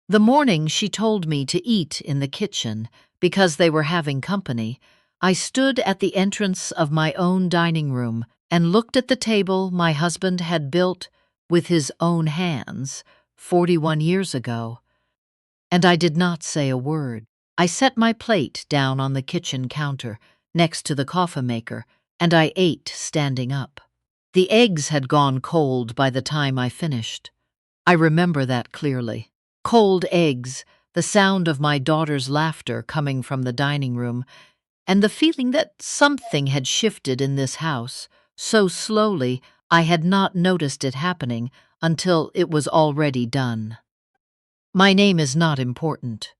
The morning she told me to eat in the kitchen because they were having company, I stood at the entrance of my own dining room and looked at the table my husband had built with his own hands 41 years ago, and I did not say a word. I set my plate down on the kitchen counter next to the coffee maker, and I ate standing up. The eggs had gone cold by the time I finished. I remember that clearly. Cold eggs, the sound of my daughter's laughter coming from the dining room, and the feeling that something had shifted in this house so slowly I had not noticed it happening until it was already done. My name is not important.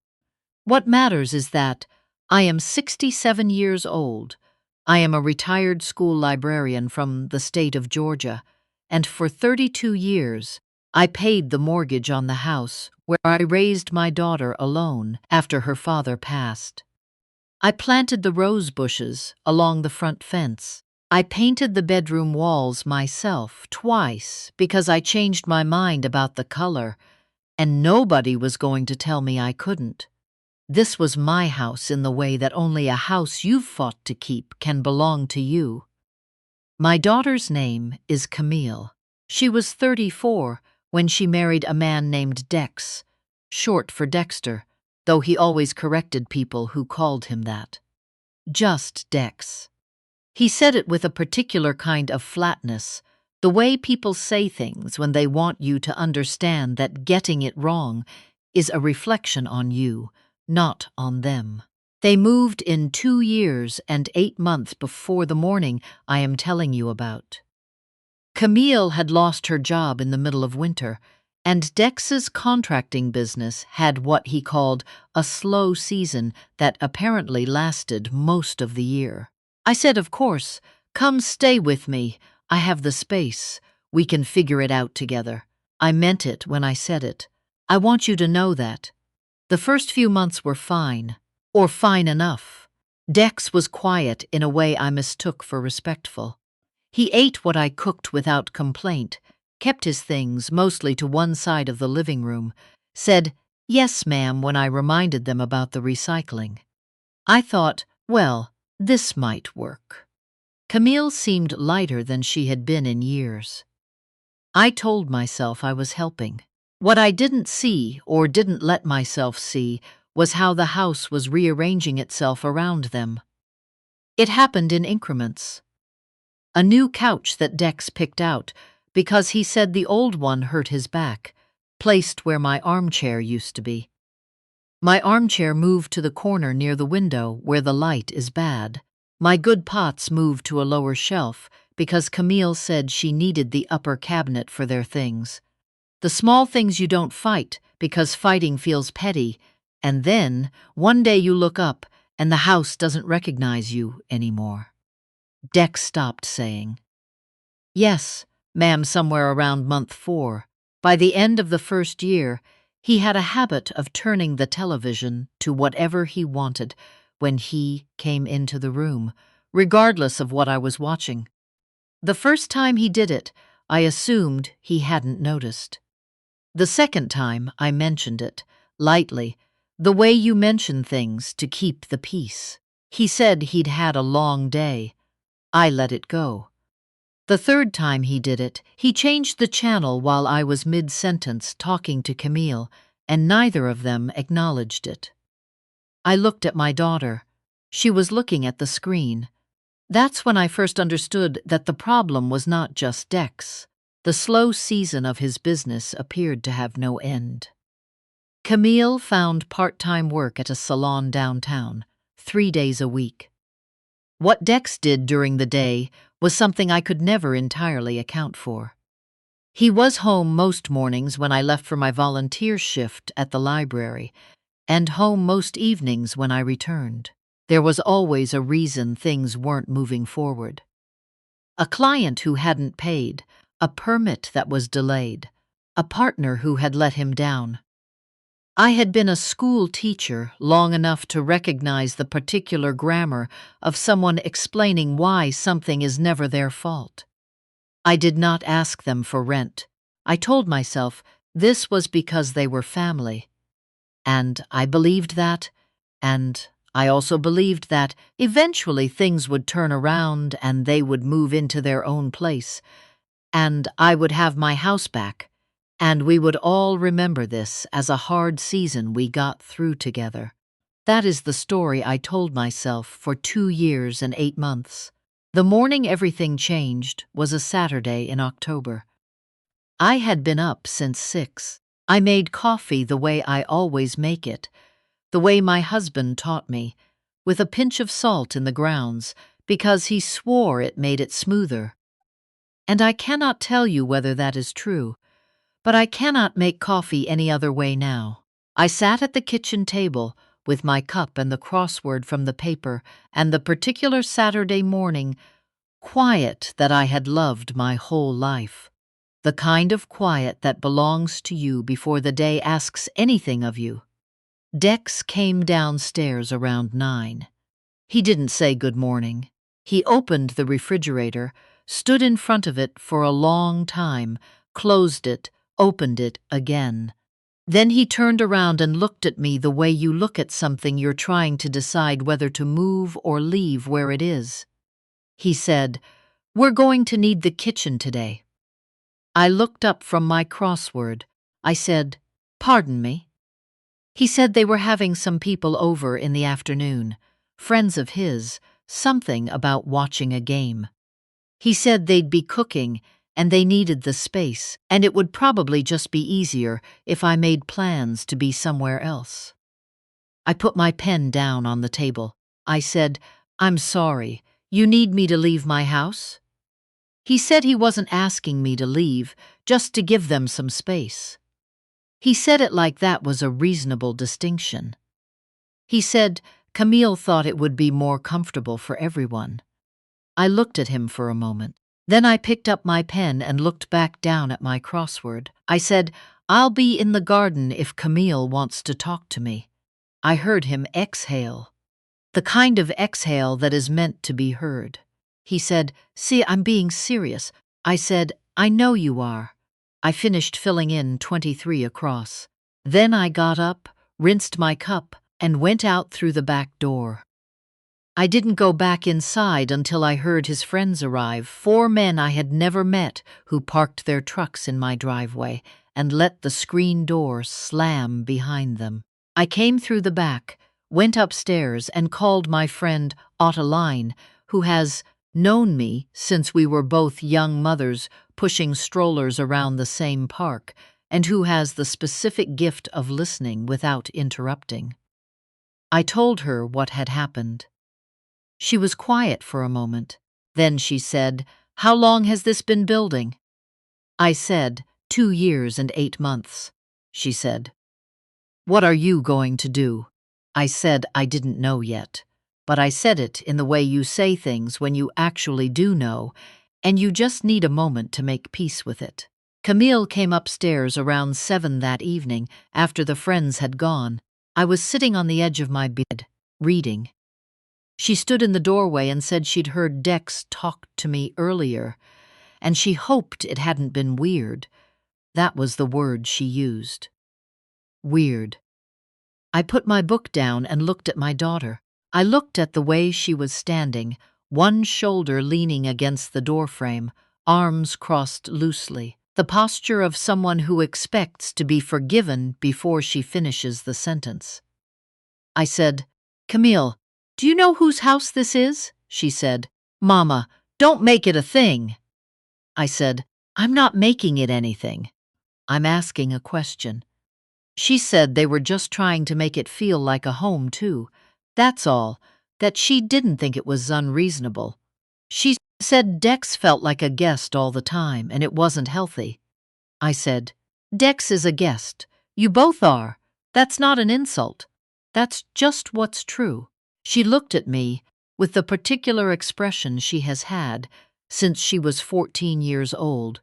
What matters is that I am 67 years old. I am a retired school librarian from the state of Georgia, and for 32 years, I paid the mortgage on the house where I raised my daughter alone after her father passed. I planted the rose bushes along the front fence. I painted the bedroom walls myself twice because I changed my mind about the color, and nobody was going to tell me I couldn't. This was my house in the way that only a house you've fought to keep can belong to you. My daughter's name is Camille. She was 34 when she married a man named Dex, short for Dexter, though he always corrected people who called him that. Just Dex. He said it with a particular kind of flatness, the way people say things when they want you to understand that getting it wrong is a reflection on you, not on them. They moved in 2 years and 8 months before the morning I am telling you about. Camille had lost her job in the middle of winter, and Dex's contracting business had what he called a slow season that apparently lasted most of the year. I said, of course, come stay with me. I have the space. We can figure it out together. I meant it when I said it. I want you to know that. The first few months were fine, or fine enough. Dex was quiet in a way I mistook for respectful. He ate what I cooked without complaint, kept his things mostly to one side of the living room, said, "Yes, ma'am," when I reminded them about the recycling. I thought, well, this might work. Camille seemed lighter than she had been in years. I told myself I was helping. What I didn't see, or didn't let myself see, was how the house was rearranging itself around them. It happened in increments. A new couch that Dex picked out because he said the old one hurt his back, placed where my armchair used to be. My armchair moved to the corner near the window where the light is bad. My good pots moved to a lower shelf because Camille said she needed the upper cabinet for their things. The small things you don't fight because fighting feels petty, and then one day you look up and the house doesn't recognize you anymore. Dex stopped saying, "Yes, ma'am," somewhere around month 4. By the end of the first year, he had a habit of turning the television to whatever he wanted when he came into the room, regardless of what I was watching. The first time he did it, I assumed he hadn't noticed. The second time, I mentioned it, lightly, the way you mention things to keep the peace. He said he'd had a long day. I let it go. The third time he did it, he changed the channel while I was mid-sentence talking to Camille, and neither of them acknowledged it. I looked at my daughter. She was looking at the screen. That's when I first understood that the problem was not just Dex. The slow season of his business appeared to have no end. Camille found part-time work at a salon downtown, 3 days a week. What Dex did during the day was something I could never entirely account for. He was home most mornings when I left for my volunteer shift at the library, and home most evenings when I returned. There was always a reason things weren't moving forward. A client who hadn't paid, a permit that was delayed, a partner who had let him down. I had been a school teacher long enough to recognize the particular grammar of someone explaining why something is never their fault. I did not ask them for rent. I told myself this was because they were family. And I believed that, and I also believed that eventually things would turn around and they would move into their own place, and I would have my house back, and we would all remember this as a hard season we got through together. That is the story I told myself for 2 years and 8 months. The morning everything changed was a Saturday in October. I had been up since 6. I made coffee the way I always make it, the way my husband taught me, with a pinch of salt in the grounds, because he swore it made it smoother. And I cannot tell you whether that is true, but I cannot make coffee any other way now. I sat at the kitchen table with my cup and the crossword from the paper and the particular Saturday morning quiet that I had loved my whole life. The kind of quiet that belongs to you before the day asks anything of you. Dex came downstairs around 9. He didn't say good morning. He opened the refrigerator, stood in front of it for a long time, closed it, opened it again. Then he turned around and looked at me the way you look at something you're trying to decide whether to move or leave where it is. He said, "We're going to need the kitchen today." I looked up from my crossword. I said, "Pardon me?" He said they were having some people over in the afternoon, friends of his, something about watching a game. He said they'd be cooking and they needed the space, and it would probably just be easier if I made plans to be somewhere else. I put my pen down on the table. I said, "I'm sorry, you need me to leave my house?" He said he wasn't asking me to leave, just to give them some space. He said it like that was a reasonable distinction. He said Camille thought it would be more comfortable for everyone. I looked at him for a moment. Then I picked up my pen and looked back down at my crossword. I said, "I'll be in the garden if Camille wants to talk to me." I heard him exhale. The kind of exhale that is meant to be heard. He said, "See, I'm being serious." I said, "I know you are." I finished filling in 23 across. Then I got up, rinsed my cup, and went out through the back door. I didn't go back inside until I heard his friends arrive, 4 men I had never met who parked their trucks in my driveway and let the screen door slam behind them. I came through the back, went upstairs and called my friend Ottoline, who has known me since we were both young mothers pushing strollers around the same park, and who has the specific gift of listening without interrupting. I told her what had happened. She was quiet for a moment. Then she said, "How long has this been building?" I said, 2 years and 8 months. She said, "What are you going to do?" I said I didn't know yet, but I said it in the way you say things when you actually do know, and you just need a moment to make peace with it. Camille came upstairs around 7 that evening after the friends had gone. I was sitting on the edge of my bed, reading. She stood in the doorway and said she'd heard Dex talk to me earlier, and she hoped it hadn't been weird. That was the word she used. Weird. I put my book down and looked at my daughter. I looked at the way she was standing, one shoulder leaning against the doorframe, arms crossed loosely, the posture of someone who expects to be forgiven before she finishes the sentence. I said, "Camille, do you know whose house this is?" She said, "Mama, don't make it a thing." I said, "I'm not making it anything. I'm asking a question." She said they were just trying to make it feel like a home, too. That's all, that she didn't think it was unreasonable. She said Dex felt like a guest all the time, and it wasn't healthy. I said, "Dex is a guest. You both are. That's not an insult. That's just what's true." She looked at me with the particular expression she has had since she was 14 years old,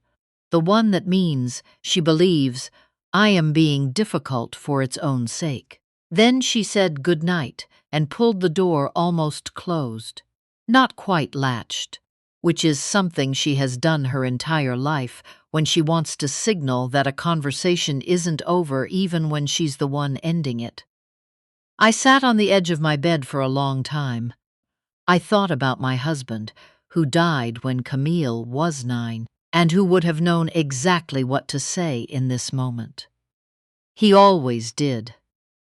the one that means she believes I am being difficult for its own sake. Then she said good night and pulled the door almost closed, not quite latched. which is something she has done her entire life when she wants to signal that a conversation isn't over even when she's the one ending it. I sat on the edge of my bed for a long time. I thought about my husband, who died when Camille was 9, and who would have known exactly what to say in this moment. He always did.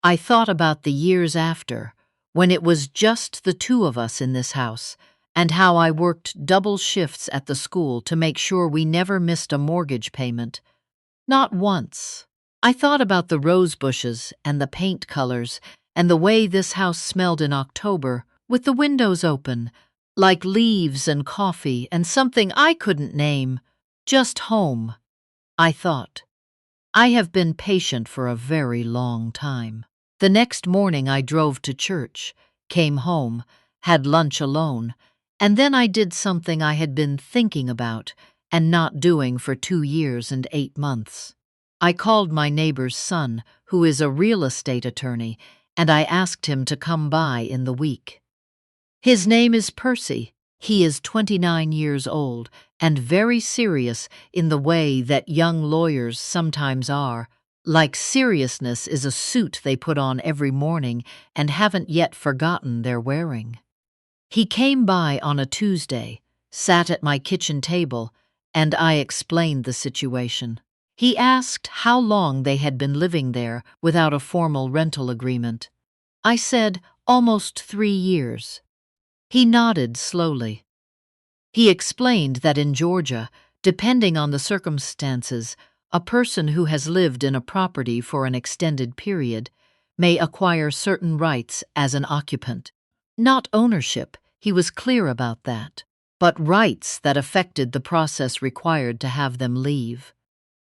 I thought about the years after, when it was just the two of us in this house, and how I worked double shifts at the school to make sure we never missed a mortgage payment. Not once. I thought about the rose bushes and the paint colors and the way this house smelled in October, with the windows open, like leaves and coffee and something I couldn't name, just home. I thought, I have been patient for a very long time. The next morning I drove to church, came home, had lunch alone, and then I did something I had been thinking about and not doing for 2 years and 8 months. I called my neighbor's son, who is a real estate attorney, and I asked him to come by in the week. His name is Percy. He is 29 years old and very serious in the way that young lawyers sometimes are, like seriousness is a suit they put on every morning and haven't yet forgotten they're wearing. He came by on a Tuesday, sat at my kitchen table, and I explained the situation. He asked how long they had been living there without a formal rental agreement. I said almost 3 years. He nodded slowly. He explained that in Georgia, depending on the circumstances, a person who has lived in a property for an extended period may acquire certain rights as an occupant. Not ownership, he was clear about that, but rights that affected the process required to have them leave.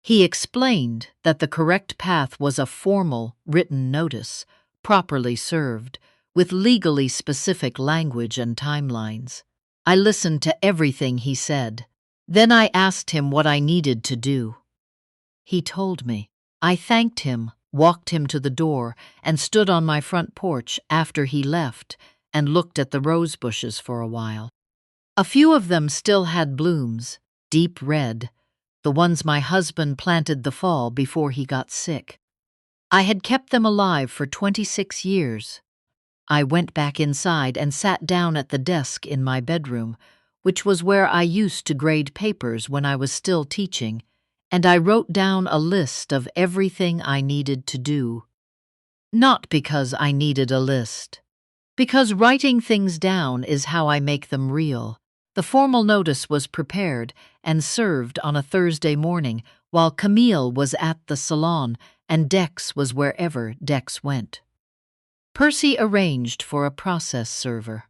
He explained that the correct path was a formal, written notice, properly served, with legally specific language and timelines. I listened to everything he said. Then I asked him what I needed to do. He told me. I thanked him, walked him to the door, and stood on my front porch after he left and looked at the rose bushes for a while. A few of them still had blooms, deep red, the ones my husband planted the fall before he got sick. I had kept them alive for 26 years. I went back inside and sat down at the desk in my bedroom, which was where I used to grade papers when I was still teaching, and I wrote down a list of everything I needed to do. Not because I needed a list. Because writing things down is how I make them real. The formal notice was prepared and served on a Thursday morning while Camille was at the salon and Dex was wherever Dex went. Percy arranged for a process server.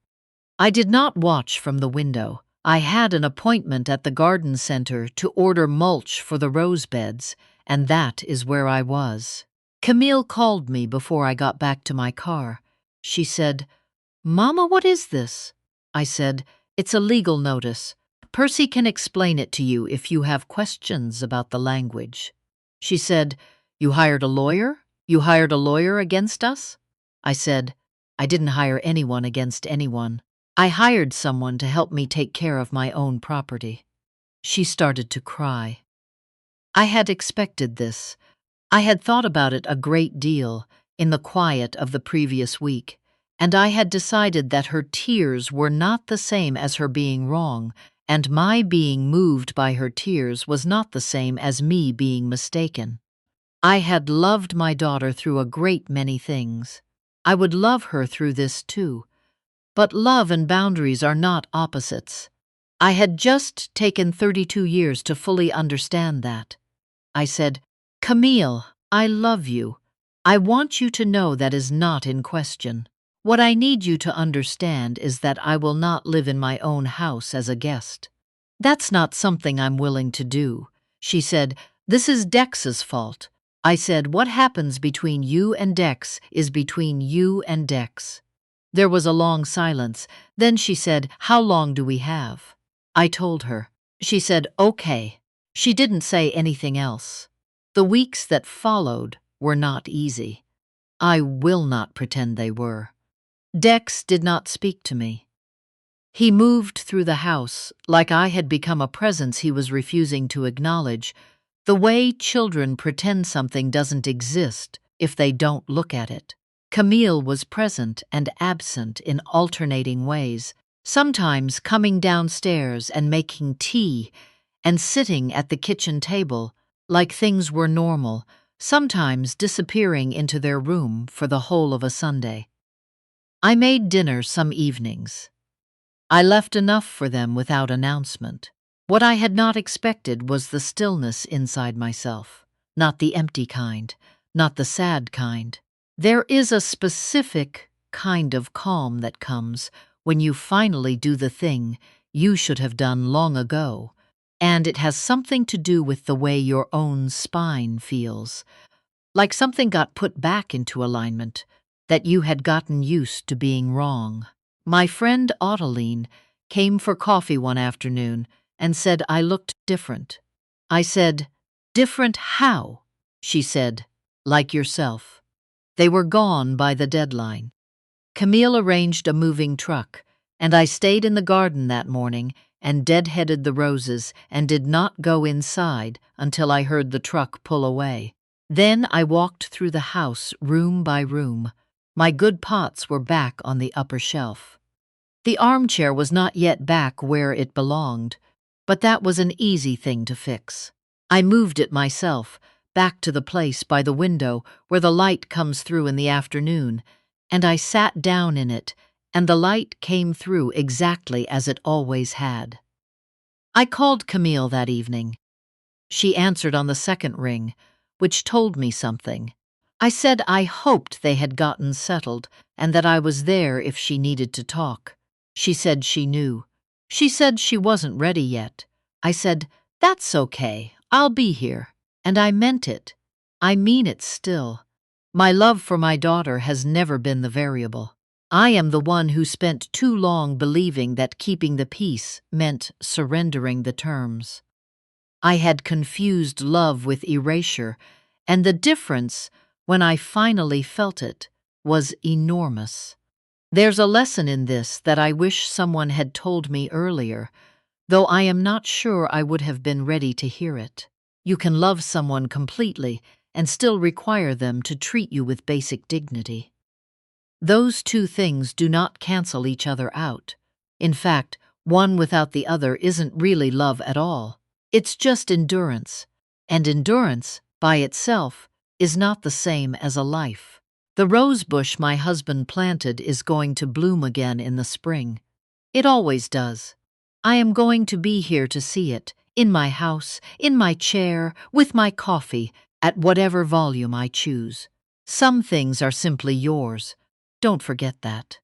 I did not watch from the window. I had an appointment at the garden center to order mulch for the rose beds, and that is where I was. Camille called me before I got back to my car. She said, "Mama, what is this?" I said, "It's a legal notice. Percy can explain it to you if you have questions about the language." She said, "You hired a lawyer? You hired a lawyer against us?" I said, "I didn't hire anyone against anyone. I hired someone to help me take care of my own property." She started to cry. I had expected this. I had thought about it a great deal in the quiet of the previous week, and I had decided that her tears were not the same as her being wrong, and my being moved by her tears was not the same as me being mistaken. I had loved my daughter through a great many things. I would love her through this too. But love and boundaries are not opposites. I had just taken 32 years to fully understand that. I said, "Camille, I love you. I want you to know that is not in question. What I need you to understand is that I will not live in my own house as a guest. That's not something I'm willing to do." She said, "This is Dex's fault." I said, "What happens between you and Dex is between you and Dex." There was a long silence. Then she said, "How long do we have?" I told her. She said, "Okay." She didn't say anything else. The weeks that followed were not easy. I will not pretend they were. Dex did not speak to me. He moved through the house like I had become a presence he was refusing to acknowledge, the way children pretend something doesn't exist if they don't look at it. Camille was present and absent in alternating ways, sometimes coming downstairs and making tea and sitting at the kitchen table like things were normal, sometimes disappearing into their room for the whole of a Sunday. I made dinner some evenings. I left enough for them without announcement. What I had not expected was the stillness inside myself, not the empty kind, not the sad kind. There is a specific kind of calm that comes when you finally do the thing you should have done long ago, and it has something to do with the way your own spine feels, like something got put back into alignment, that you had gotten used to being wrong. My friend Ottiline came for coffee one afternoon and said I looked different. I said, "Different how?" She said, "Like yourself." They were gone by the deadline. Camille arranged a moving truck, and I stayed in the garden that morning and deadheaded the roses and did not go inside until I heard the truck pull away. Then I walked through the house room by room. My good pots were back on the upper shelf. The armchair was not yet back where it belonged, but that was an easy thing to fix. I moved it myself, back to the place by the window where the light comes through in the afternoon, and I sat down in it, and the light came through exactly as it always had. I called Camille that evening. She answered on the second ring, which told me something. I said I hoped they had gotten settled and that I was there if she needed to talk. She said she knew. She said she wasn't ready yet. I said, "That's okay, I'll be here." And I meant it. I mean it still. My love for my daughter has never been the variable. I am the one who spent too long believing that keeping the peace meant surrendering the terms. I had confused love with erasure, and the difference, when I finally felt it, was enormous. There's a lesson in this that I wish someone had told me earlier, though I am not sure I would have been ready to hear it. You can love someone completely and still require them to treat you with basic dignity. Those two things do not cancel each other out. In fact, one without the other isn't really love at all. It's just endurance. And endurance, by itself, is not the same as a life. The rose bush my husband planted is going to bloom again in the spring. It always does. I am going to be here to see it, in my house, in my chair, with my coffee, at whatever volume I choose. Some things are simply yours. Don't forget that.